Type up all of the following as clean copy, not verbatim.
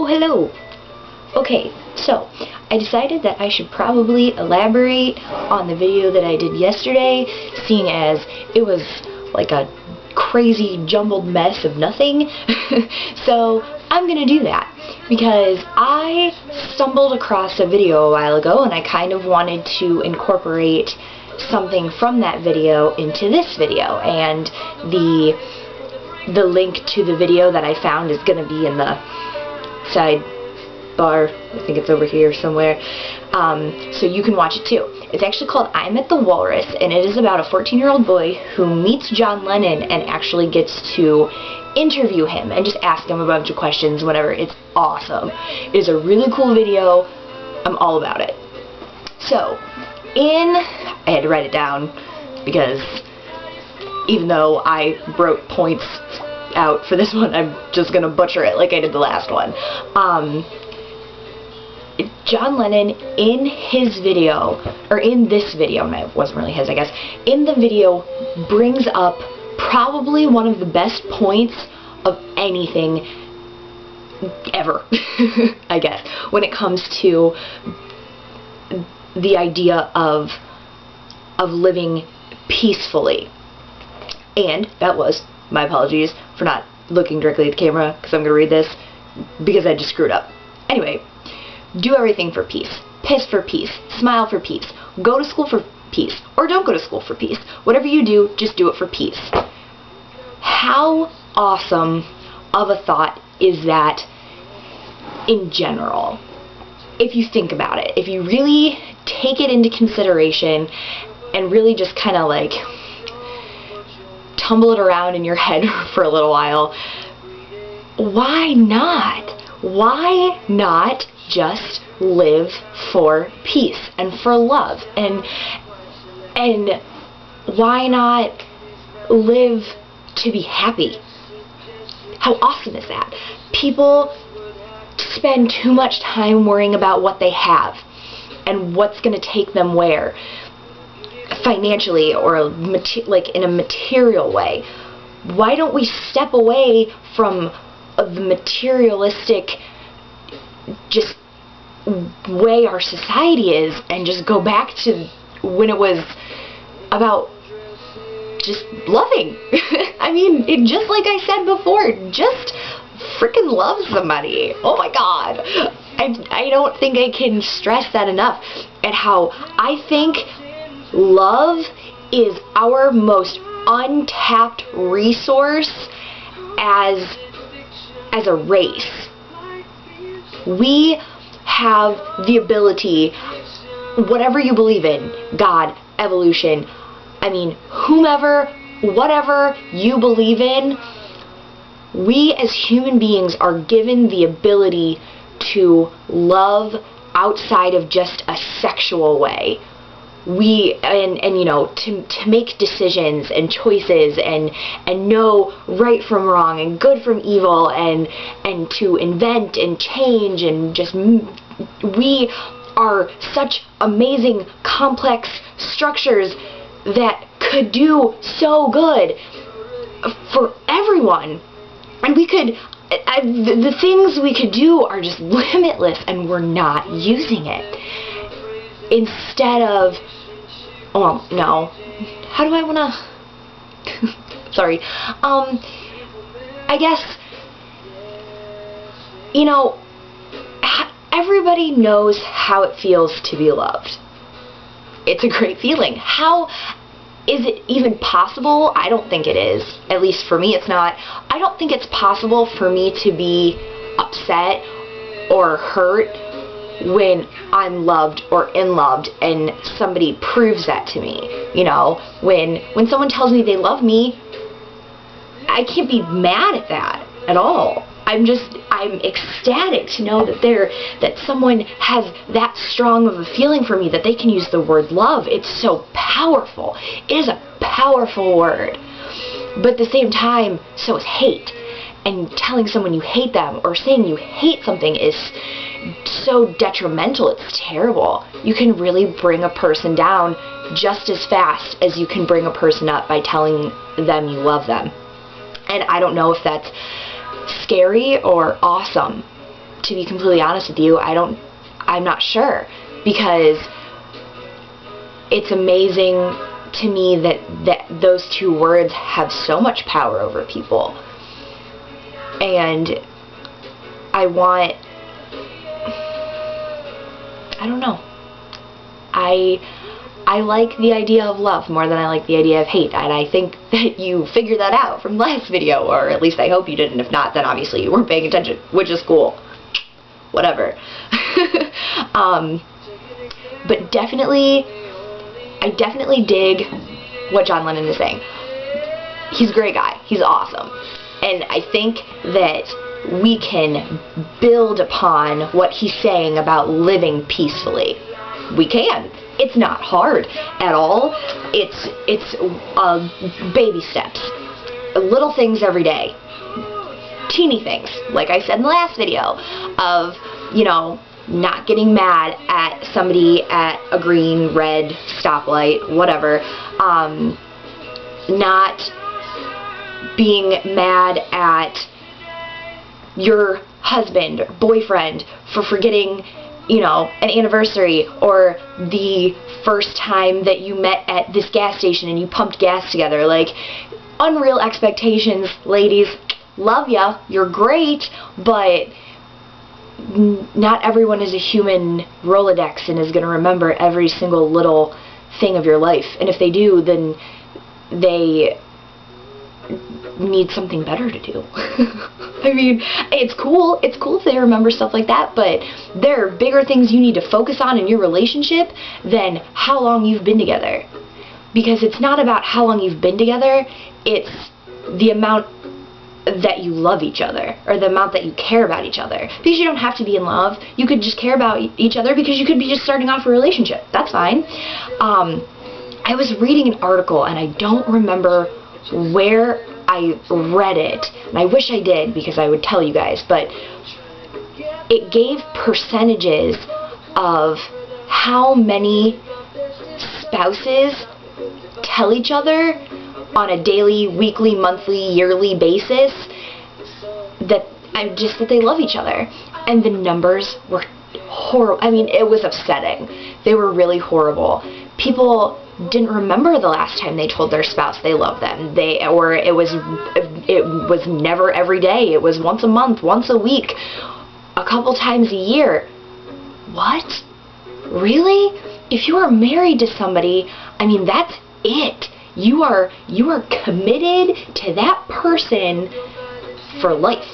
hello. Okay, so I decided that I should probably elaborate on the video that I did yesterday, seeing as it was like a crazy jumbled mess of nothing. So I'm gonna do that because I stumbled across a video a while ago and I kind of wanted to incorporate something from that video into this video, and the link to the video that I found is going to be in the sidebar. I think it's over here somewhere, so you can watch it too. It's actually called I'm at the Walrus, and it is about a 14-year-old boy who meets John Lennon and actually gets to interview him and just ask him a bunch of questions, whatever. It's awesome. It is a really cool video. I'm all about it. So, I had to write it down because even though I wrote points out for this one, I'm just gonna butcher it like I did the last one. John Lennon, in his video, or in this video, and it wasn't really his, I guess, in the video brings up probably one of the best points of anything ever, I guess, when it comes to the idea of living peacefully. And that was, my apologies for not looking directly at the camera because I'm going to read this because I just screwed up. Anyway, do everything for peace. Piss for peace. Smile for peace. Go to school for peace. Or don't go to school for peace. Whatever you do, just do it for peace. How awesome of a thought is that in general? If you think about it, if you really take it into consideration and really just kind of like tumble it around in your head for a little while, why not? Why not just live for peace and for love? And why not live to be happy? How awesome is that? People spend too much time worrying about what they have and what's going to take them where, financially or like in a material way. Why don't we step away from the materialistic just way our society is and just go back to when it was about just loving? I mean, just like I said before, just freaking love somebody. Oh my god. I don't think I can stress that enough, and how I think love is our most untapped resource as a race. We have the ability, whatever you believe in, God, evolution, I mean, whomever, whatever you believe in, we as human beings are given the ability to love outside of just a sexual way. And you know, to make decisions and choices and know right from wrong and good from evil and to invent and change and just, we are such amazing complex structures that could do so good for everyone. And we could, the things we could do are just limitless, and we're not using it. Instead of, oh no, how do I want to, sorry, I guess, you know, everybody knows how it feels to be loved. It's a great feeling. How is it even possible? I don't think it is. At least for me, it's not. I don't think it's possible for me to be upset or hurt when I'm loved or in loved and somebody proves that to me. You know, when someone tells me they love me, I can't be mad at that at all. I'm ecstatic to know that someone has that strong of a feeling for me, that they can use the word love. It's so powerful. It is a powerful word. But at the same time, so is hate. And telling someone you hate them or saying you hate something is so detrimental. It's terrible. You can really bring a person down just as fast as you can bring a person up by telling them you love them. And I don't know if that's scary or awesome, to be completely honest with you, I'm not sure, because it's amazing to me that those two words have so much power over people. And I don't know. I like the idea of love more than I like the idea of hate, and I think that you figured that out from the last video, or at least I hope you did, and if not, then obviously you weren't paying attention, which is cool. Whatever. But I definitely dig what John Lennon is saying. He's a great guy. He's awesome. And I think that we can build upon what he's saying about living peacefully. We can. It's not hard at all. It's baby steps. Little things every day. Teeny things, like I said in the last video, of, you know, not getting mad at somebody at a green, red stoplight, whatever. Not being mad at your husband or boyfriend for forgetting, you know, an anniversary, or the first time that you met at this gas station and you pumped gas together. Like, unreal expectations, ladies. Love ya, you're great, but not everyone is a human Rolodex and is going to remember every single little thing of your life. And if they do, then they need something better to do. I mean, it's cool if they remember stuff like that, but there are bigger things you need to focus on in your relationship than how long you've been together. Because it's not about how long you've been together, it's the amount that you love each other, or the amount that you care about each other. Because you don't have to be in love. You could just care about each other because you could be just starting off a relationship. That's fine. I was reading an article, and I don't remember where I read it, and I wish I did because I would tell you guys, but it gave percentages of how many spouses tell each other on a daily, weekly, monthly, yearly basis that they love each other. And the numbers were horrible. I mean, it was upsetting. They were really horrible. People didn't remember the last time they told their spouse they loved them. It was never every day. It was once a month, once a week, a couple times a year. What? Really? If you are married to somebody, I mean, that's it. You are committed to that person for life.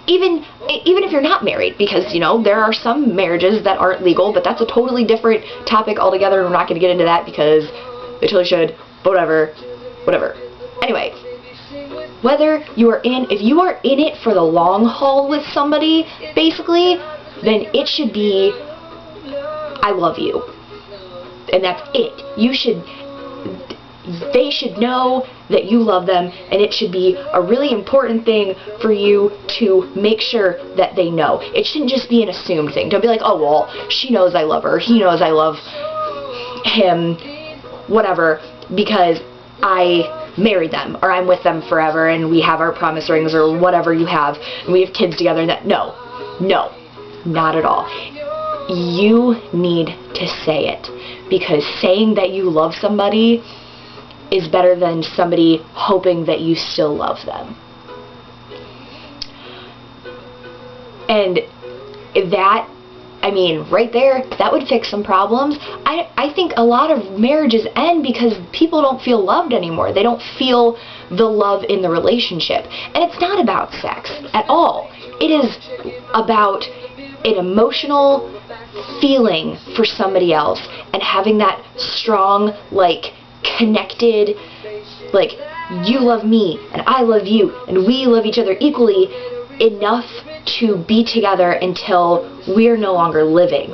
Even if you're not married, because, you know, there are some marriages that aren't legal, but that's a totally different topic altogether. We're not going to get into that because they totally should. Whatever. Anyway, if you are in it for the long haul with somebody, basically, then it should be, I love you. And that's it. They should know that you love them, and it should be a really important thing for you to make sure that they know. It shouldn't just be an assumed thing. Don't be like, oh, well, she knows I love her, he knows I love him, whatever, because I married them, or I'm with them forever, and we have our promise rings, or whatever you have, and we have kids together. And no, not at all. You need to say it, because saying that you love somebody is better than somebody hoping that you still love them. And that, I mean, right there, that would fix some problems. I think a lot of marriages end because people don't feel loved anymore. They don't feel the love in the relationship. And it's not about sex at all. It is about an emotional feeling for somebody else and having that strong, like, connected, like, you love me and I love you and we love each other equally enough to be together until we're no longer living.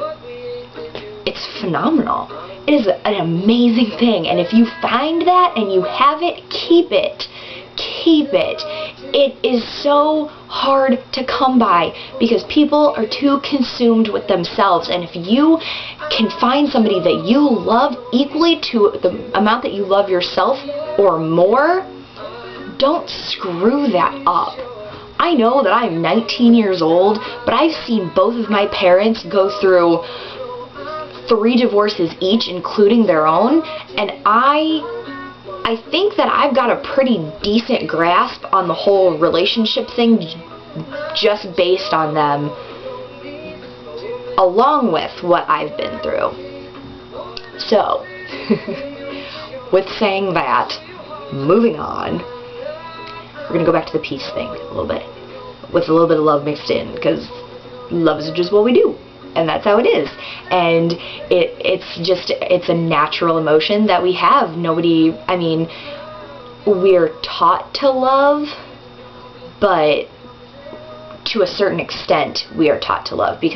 It's phenomenal. It is an amazing thing, and if you find that and you have it, keep it. Keep it. It is so hard to come by because people are too consumed with themselves, and if you can find somebody that you love equally to the amount that you love yourself or more, don't screw that up. I know that I'm 19 years old, but I've seen both of my parents go through 3 divorces each, including their own, and I think that I've got a pretty decent grasp on the whole relationship thing just based on them, along with what I've been through. So, with saying that, moving on, we're going to go back to the peace thing a little bit, with a little bit of love mixed in, because love is just what we do, and that's how it is. And it's a natural emotion that we have. We're taught to love, but to a certain extent we are taught to love, because